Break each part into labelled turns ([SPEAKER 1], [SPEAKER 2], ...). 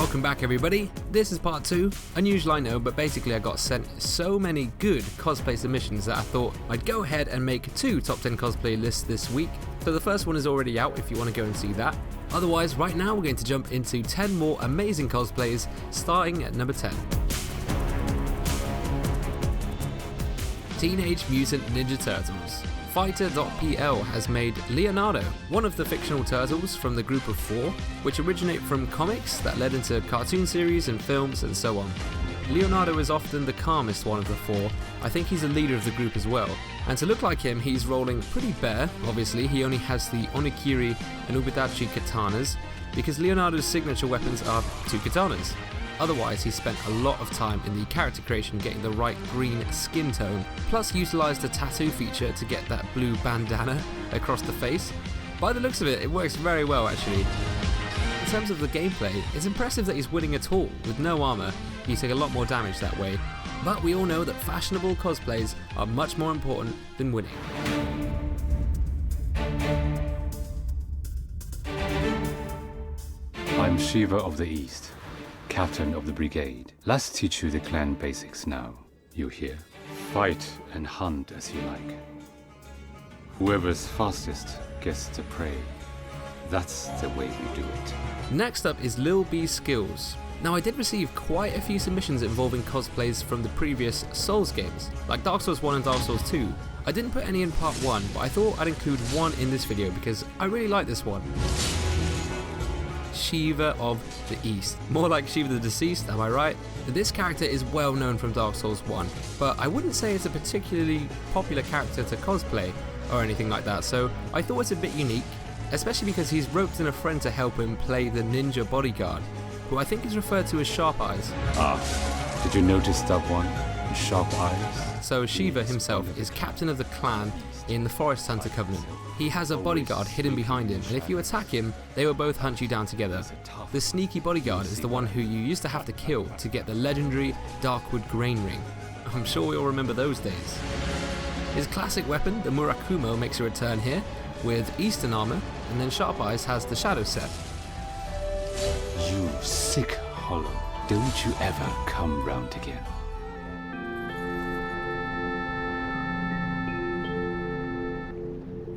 [SPEAKER 1] Welcome back everybody, this is part 2, unusual I know, but basically I got sent so many good cosplay submissions that I thought I'd go ahead and make 2 top 10 cosplay lists this week. So the first one is already out if you want to go and see that. Otherwise, right now we're going to jump into 10 more amazing cosplays, starting at number 10. Teenage Mutant Ninja Turtles. Fighter.pl has made Leonardo, one of the fictional turtles from the group of 4, which originate from comics that led into cartoon series and films and so on. Leonardo is often the calmest one of the 4, I think he's the leader of the group as well, and to look like him he's rolling pretty bare. Obviously he only has the Onikiri and Ubidachi katanas, because Leonardo's signature weapons are 2 katanas. Otherwise, he spent a lot of time in the character creation getting the right green skin tone, plus utilised the tattoo feature to get that blue bandana across the face. By the looks of it, it works very well actually. In terms of the gameplay, it's impressive that he's winning at all. With no armour, he take a lot more damage that way. But we all know that fashionable cosplays are much more important than winning.
[SPEAKER 2] I'm Shiva of the East, Captain of the Brigade. Let's teach you the clan basics now. You hear? Fight and hunt as you like. Whoever's fastest gets the prey. That's the way we do it.
[SPEAKER 1] Next up is Lil B's Skills. Now I did receive quite a few submissions involving cosplays from the previous Souls games, like Dark Souls 1 and Dark Souls 2. I didn't put any in part 1, but I thought I'd include one in this video because I really like this one. Shiva of the East. More like Shiva the Deceased, am I right? This character is well known from Dark Souls 1, but I wouldn't say it's a particularly popular character to cosplay or anything like that, so I thought it's a bit unique, especially because he's roped in a friend to help him play the ninja bodyguard, who I think is referred to as Sharp Eyes.
[SPEAKER 2] Ah, did you notice that one? Sharp Eyes?
[SPEAKER 1] So Shiva himself is captain of the clan in the Forest Hunter Covenant. He has a bodyguard hidden behind him, and if you attack him, they will both hunt you down together. The sneaky bodyguard is the one who you used to have to kill to get the legendary Darkwood Grain Ring. I'm sure we all remember those days. His classic weapon, the Murakumo, makes a return here, with Eastern armor, and then Sharp Eyes has the Shadow set.
[SPEAKER 2] You sick hollow, don't you ever come round again.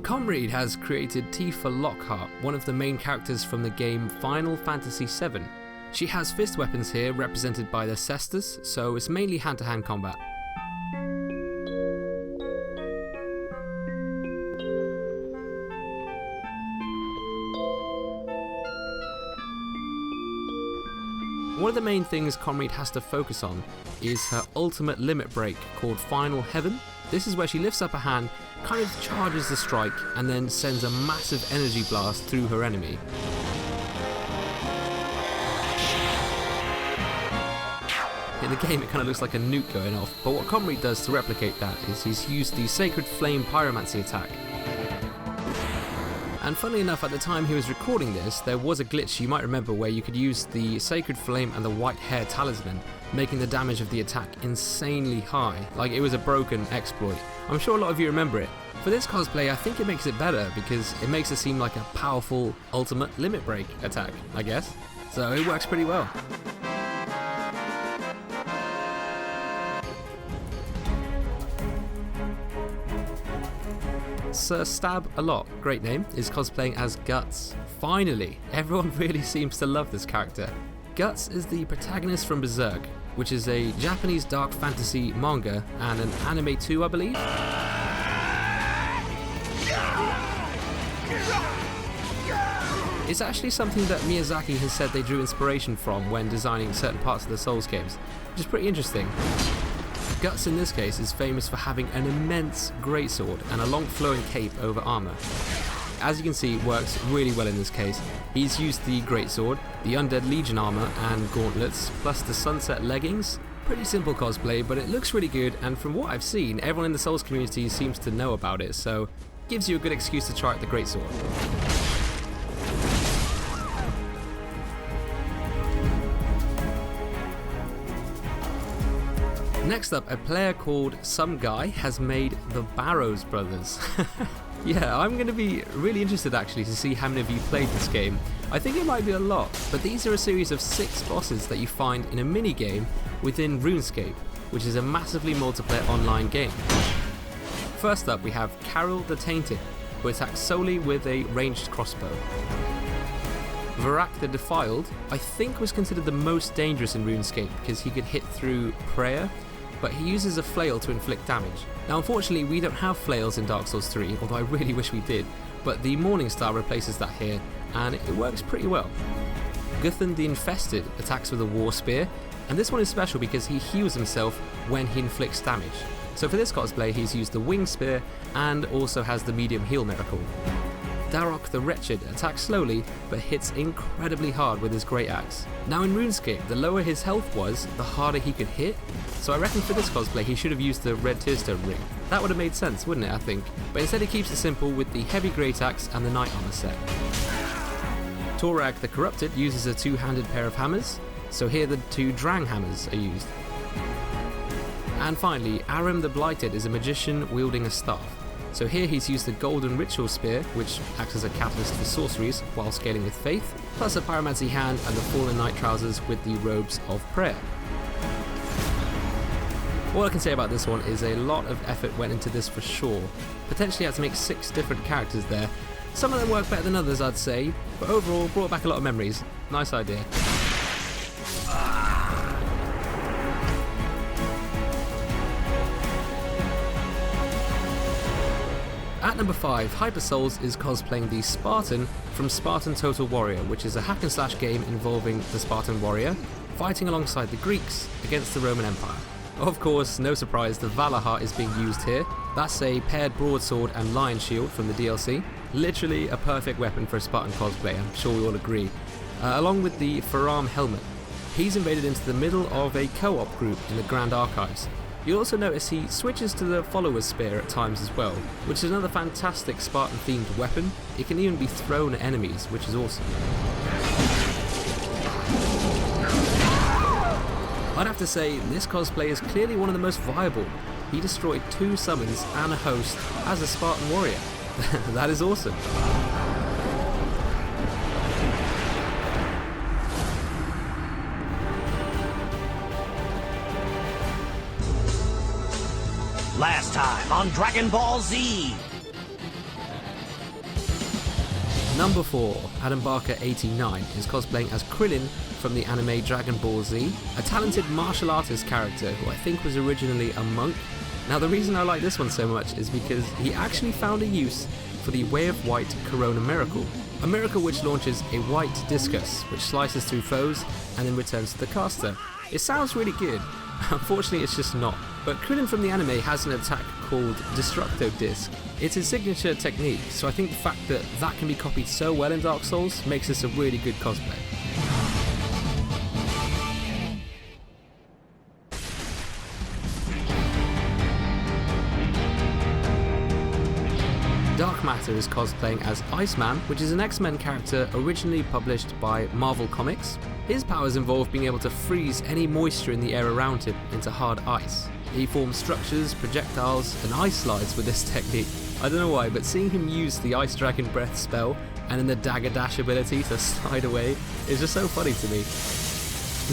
[SPEAKER 1] Comrade has created Tifa Lockhart, one of the main characters from the game Final Fantasy VII. She has fist weapons here represented by the cestus, so it's mainly hand-to-hand combat. One of the main things Comrade has to focus on is her ultimate limit break called Final Heaven. This is where she lifts up a hand, kind of charges the strike, and then sends a massive energy blast through her enemy. In the game it kind of looks like a nuke going off, but what Comrade does to replicate that is he's used the Sacred Flame Pyromancy attack. And funnily enough, at the time he was recording this, there was a glitch you might remember where you could use the Sacred Flame and the White Hair Talisman, making the damage of the attack insanely high, like it was a broken exploit. I'm sure a lot of you remember it. For this cosplay, I think it makes it better because it makes it seem like a powerful ultimate limit break attack, I guess. So it works pretty well. Sir Stab A Lot, great name, is cosplaying as Guts. Finally, everyone really seems to love this character. Guts is the protagonist from Berserk, which is a Japanese dark fantasy manga and an anime too, I believe. It's actually something that Miyazaki has said they drew inspiration from when designing certain parts of the Souls games, which is pretty interesting. Guts in this case is famous for having an immense greatsword and a long flowing cape over armour. As you can see, it works really well in this case. He's used the greatsword, the Undead Legion armour and gauntlets, plus the sunset leggings. Pretty simple cosplay, but it looks really good, and from what I've seen, everyone in the Souls community seems to know about it, so it gives you a good excuse to try out the greatsword. Next up, a player called Some Guy has made the Pharaohs brothers. Yeah, I'm going to be really interested actually to see how many of you played this game. I think it might be a lot, but these are a series of 6 bosses that you find in a mini-game within RuneScape, which is a massively multiplayer online game. First up we have Carol the Tainted, who attacks solely with a ranged crossbow. Varak the Defiled, I think was considered the most dangerous in RuneScape because he could hit through prayer, but he uses a flail to inflict damage. Now unfortunately we don't have flails in Dark Souls 3, although I really wish we did, but the Morning Star replaces that here, and it works pretty well. Guthan the Infested attacks with a War Spear, and this one is special because he heals himself when he inflicts damage. So for this cosplay he's used the Wing Spear and also has the medium heal miracle. Darok the Wretched attacks slowly but hits incredibly hard with his Great Axe. Now in RuneScape, the lower his health was, the harder he could hit, so I reckon for this cosplay he should have used the Red Tearstone ring. That would have made sense, wouldn't it, I think? But instead he keeps it simple with the heavy Great Axe and the Knight Armor set. Torag the Corrupted uses a 2-handed pair of hammers, so here the 2 Drang hammers are used. And finally, Aram the Blighted is a magician wielding a staff. So here he's used the Golden Ritual Spear, which acts as a catalyst for sorceries while scaling with faith, plus a Pyromancy hand and the Fallen Knight trousers with the Robes of Prayer. All I can say about this one is a lot of effort went into this for sure. Potentially had to make 6 different characters there. Some of them work better than others, I'd say, but overall brought back a lot of memories. Nice idea. At number 5, HyperSouls is cosplaying the Spartan from Spartan Total Warrior, which is a hack and slash game involving the Spartan warrior fighting alongside the Greeks against the Roman Empire. Of course, no surprise, the Valor Heart is being used here. That's a paired broadsword and lion shield from the DLC. Literally a perfect weapon for a Spartan cosplay, I'm sure we all agree. Along with the Faram helmet. He's invaded into the middle of a co-op group in the Grand Archives. You'll also notice he switches to the Follower's Spear at times as well, which is another fantastic Spartan themed weapon. It can even be thrown at enemies, which is awesome. I'd have to say, this cosplay is clearly one of the most viable. He destroyed 2 summons and a host as a Spartan warrior. That is awesome.
[SPEAKER 3] Last time on Dragon Ball Z!
[SPEAKER 1] Number 4, Adam Barker 89 is cosplaying as Krillin from the anime Dragon Ball Z, a talented martial artist character who I think was originally a monk. Now the reason I like this one so much is because he actually found a use for the Way of White Corona Miracle, a miracle which launches a white discus which slices through foes and then returns to the caster. It sounds really good. Unfortunately it's just not. But Krillin from the anime has an attack called Destructo Disc. It's his signature technique, so I think the fact that that can be copied so well in Dark Souls makes this a really good cosplay. Dark Matter is cosplaying as Iceman, which is an X-Men character originally published by Marvel Comics. His powers involve being able to freeze any moisture in the air around him into hard ice. He forms structures, projectiles, and ice slides with this technique. I don't know why, but seeing him use the Ice Dragon Breath spell and then the Dagger Dash ability to slide away is just so funny to me.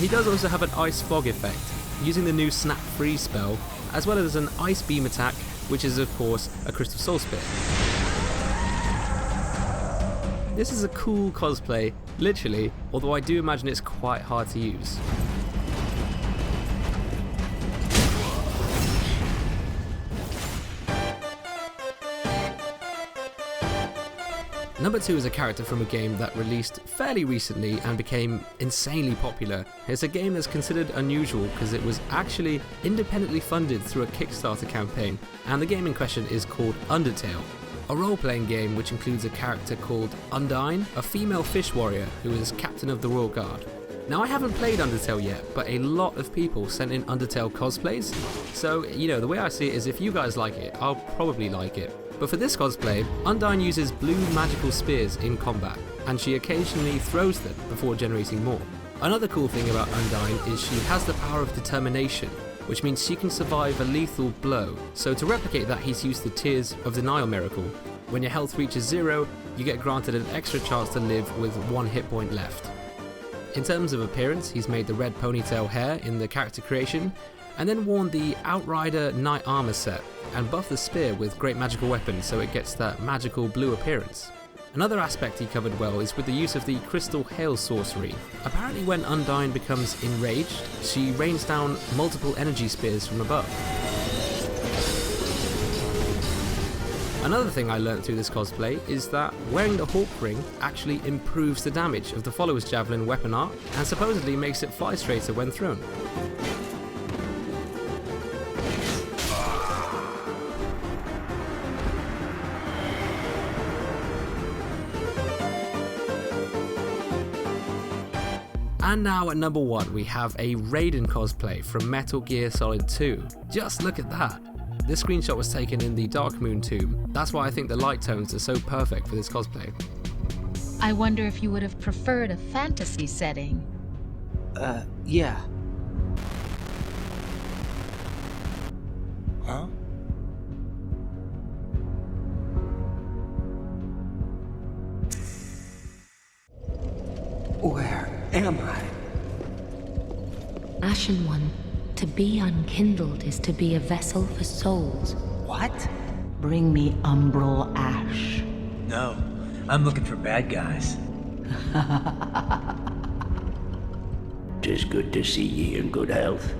[SPEAKER 1] He does also have an Ice Fog effect, using the new Snap Freeze spell, as well as an Ice Beam attack, which is of course a Crystal Soul Spear. This is a cool cosplay, literally, although I do imagine it's quite hard to use. Number 2 is a character from a game that released fairly recently and became insanely popular. It's a game that's considered unusual because it was actually independently funded through a Kickstarter campaign, and the game in question is called Undertale, a role-playing game which includes a character called Undyne, a female fish warrior who is captain of the Royal Guard. Now I haven't played Undertale yet, but a lot of people sent in Undertale cosplays, so the way I see it is if you guys like it, I'll probably like it. But for this cosplay, Undyne uses blue magical spears in combat, and she occasionally throws them before generating more. Another cool thing about Undyne is she has the power of determination, which means she can survive a lethal blow. So to replicate that, he's used the Tears of Denial miracle. When your health reaches 0, you get granted an extra chance to live with 1 hit point left. In terms of appearance, he's made the red ponytail hair in the character creation, and then worn the Outrider Knight Armor set, and buffed the spear with great magical weapons so it gets that magical blue appearance. Another aspect he covered well is with the use of the Crystal Hail sorcery. Apparently when Undyne becomes enraged, she rains down multiple energy spears from above. Another thing I learnt through this cosplay is that wearing the Hawk Ring actually improves the damage of the Follower's Javelin weapon art, and supposedly makes it fly straighter when thrown. And now at number 1 we have a Raiden cosplay from Metal Gear Solid 2. Just look at that! This screenshot was taken in the Dark Moon tomb. That's why I think the light tones are so perfect for this cosplay.
[SPEAKER 4] I wonder if you would have preferred a fantasy setting.
[SPEAKER 3] Yeah. Huh? Where am I?
[SPEAKER 5] Ashen One, to be unkindled is to be a vessel for souls.
[SPEAKER 3] What?
[SPEAKER 6] Bring me umbral ash.
[SPEAKER 3] No, I'm looking for bad guys.
[SPEAKER 7] 'Tis good to see ye in good health.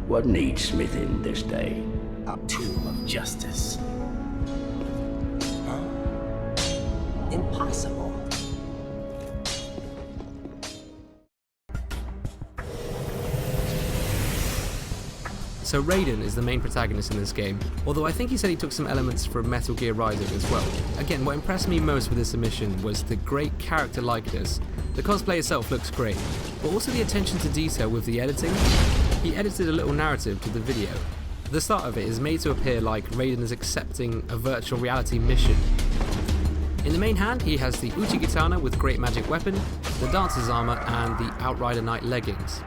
[SPEAKER 7] What needs smithing this day?
[SPEAKER 3] A tool of justice. Huh? Impossible.
[SPEAKER 1] So Raiden is the main protagonist in this game, although I think he said he took some elements from Metal Gear Rising as well. Again, what impressed me most with this submission was the great character likeness. The cosplay itself looks great, but also the attention to detail with the editing. He edited a little narrative to the video. The start of it is made to appear like Raiden is accepting a virtual reality mission. In the main hand, he has the Uchigatana with great magic weapon, the Dancer's armor, and the Outrider Knight leggings.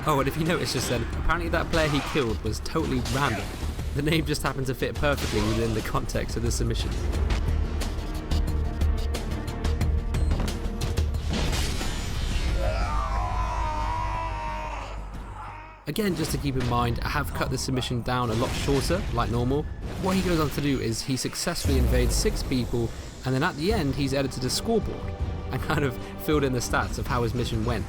[SPEAKER 1] Oh, and if you notice just then, apparently that player he killed was totally random. The name just happened to fit perfectly within the context of the submission. Again, just to keep in mind, I have cut the submission down a lot shorter, like normal. What he goes on to do is he successfully invades 6 people, and then at the end he's edited a scoreboard and kind of filled in the stats of how his mission went.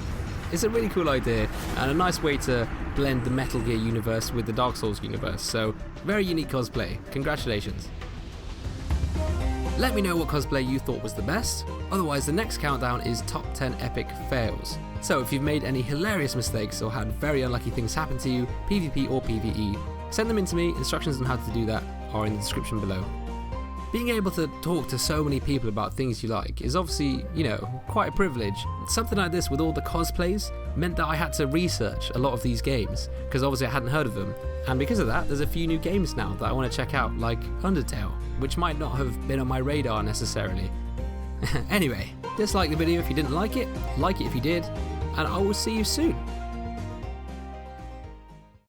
[SPEAKER 1] It's a really cool idea and a nice way to blend the Metal Gear universe with the Dark Souls universe, so very unique cosplay. Congratulations. Let me know what cosplay you thought was the best. Otherwise, the next countdown is top 10 epic fails. So if you've made any hilarious mistakes or had very unlucky things happen to you, PvP or PvE, send them in to me. Instructions on how to do that are in the description below. Being able to talk to so many people about things you like is obviously, quite a privilege. Something like this with all the cosplays meant that I had to research a lot of these games, because obviously I hadn't heard of them. And because of that, there's a few new games now that I want to check out, like Undertale, which might not have been on my radar necessarily. Anyway, dislike the video if you didn't like it if you did, and I will see you soon.